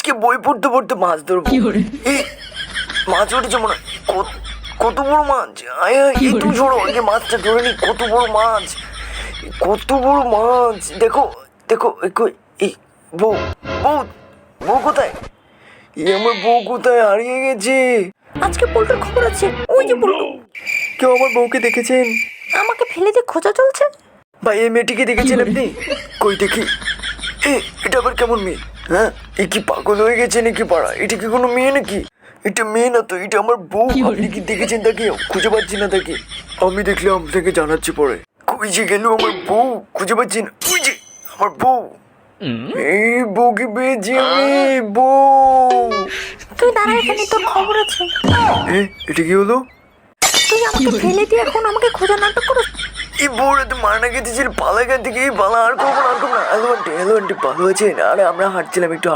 আজকে বই পড়তে পড়তে মাছ ধরবো। এই মাছ উঠেছে মনে হয়। কত বড় মাছ! আয় আয়, এই তুমি ছোড়ো আগে মাছটা ধরে নি। কত বড় মাছ, কত বড় মাছ! দেখো দেখো, এই বউ বউ বউ কোথায়? আমার বউ কোথায়? হারিয়ে গেছে। আজকে পল্টুর খবর আছে। ওই যে পল্টু। কেউ আমার বউকে দেখেছেন? আমাকে ফেলে দিয়ে খোঁজা চলছে। ভাই এই মেয়েটিকে দেখেছেন আপনি? কই দেখি। এটা আবার কেমন মেয়ে? হ্যাঁ, এ কি পাগল হয়ে গেছে নাকি পাড়া? এটা কি কোনো মেয়ে নাকি? এটা মেয়ে না তো, এটা আমার বউ। আপনি কি দেখেছেন তাকে? খুঁজে পাচ্ছি না তাকে। আমি দেখলে আপনাকে জানাচ্ছি পরে। কই যে গেল আমার বউ? খুঁজে পাচ্ছি না। কই যে আমার বউ? এই বউকে পেয়েছি আমি। বউ! তুই দাঁড়া এখানে, তোর খবর আছে। এটা কি হলো? তুই আমাকে ফেলে দিয়ে এখন আমাকে খোঁজা নাটক করো। এই বউরা তো মারা গেছে, পালা এখান থেকে। পালা আর করবো না, আর করবো না। হ্যালো আন্টি, ভালো আছেন? আরে আমরা হাঁটছিলাম একটু।